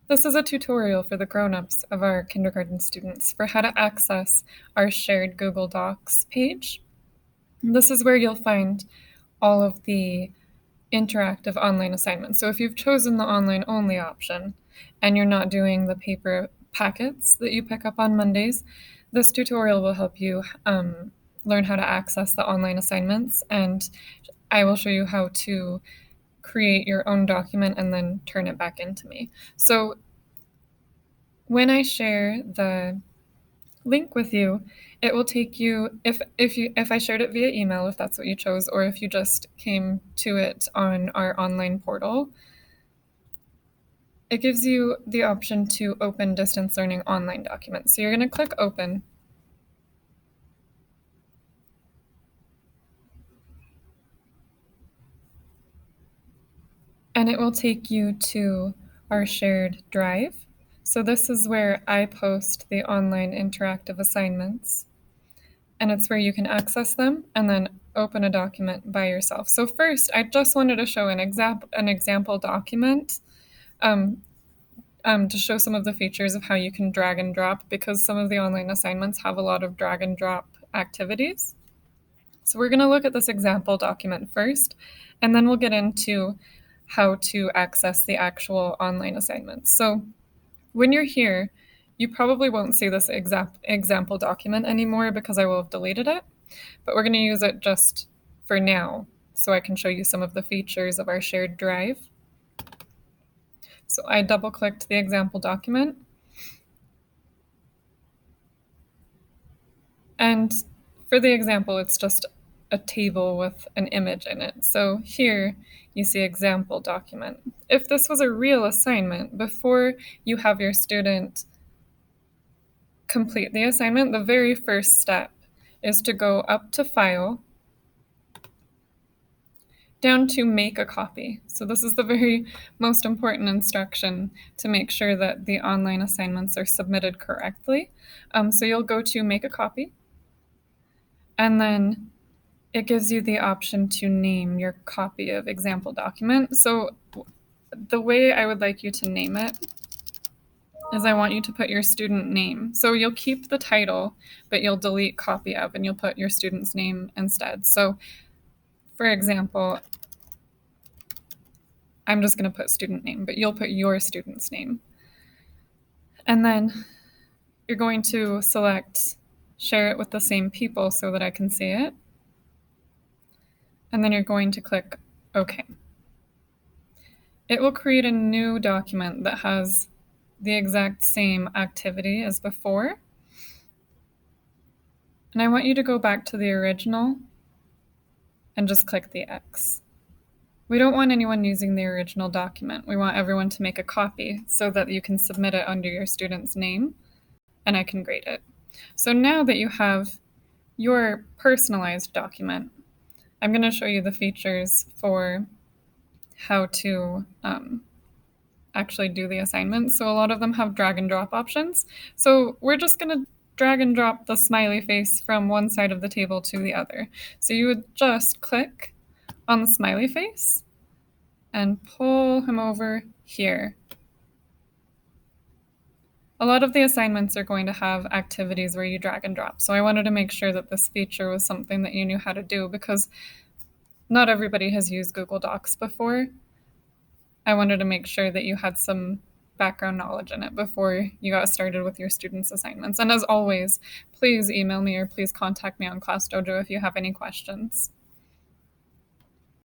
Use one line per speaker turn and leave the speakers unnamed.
This is a tutorial for the grown-ups of our kindergarten students for how to access our shared Google Docs page. This is where you'll find all of the interactive online assignments. So if you've chosen the online only option and you're not doing the paper packets that you pick up on Mondays, this tutorial will help you learn how to access the online assignments, and I will show you how to create your own document and then turn it back into me. So when I share the link with you, it will take you, if I shared it via email, if that's what you chose, or if you just came to it on our online portal, it gives you the option to open distance learning online documents. So you're going to click open. And it will take you to our shared drive. So this is where I post the online interactive assignments, and it's where you can access them and then open a document by yourself. So first, I just wanted to show an example document to show some of the features of how you can drag and drop, because some of the online assignments have a lot of drag and drop activities. So we're going to look at this example document first, and then we'll get into how to access the actual online assignments. So when you're here, you probably won't see this example document anymore because I will have deleted it, but we're going to use it just for now so I can show you some of the features of our shared drive. So I double-clicked the example document, and for the example, it's just a table with an image in it. So here you see example document. If this was a real assignment, before you have your student complete the assignment, the very first step is to go up to File, down to Make a Copy. So this is the very most important instruction to make sure that the online assignments are submitted correctly. So you'll go to Make a Copy, and then it gives you the option to name your copy of example document. So the way I would like you to name it is I want you to put your student name. So you'll keep the title, but you'll delete copy of, and you'll put your student's name instead. So for example, I'm just going to put student name, but you'll put your student's name. And then you're going to select share it with the same people so that I can see it. And then you're going to click OK. It will create a new document that has the exact same activity as before. And I want you to go back to the original and just click the X. We don't want anyone using the original document. We want everyone to make a copy so that you can submit it under your student's name and I can grade it. So now that you have your personalized document, I'm going to show you the features for how to actually do the assignments. So a lot of them have drag and drop options. So we're just going to drag and drop the smiley face from one side of the table to the other. So you would just click on the smiley face and pull him over here. A lot of the assignments are going to have activities where you drag and drop. So I wanted to make sure that this feature was something that you knew how to do, because not everybody has used Google Docs before. I wanted to make sure that you had some background knowledge in it before you got started with your students' assignments. And as always, please email me or please contact me on ClassDojo if you have any questions.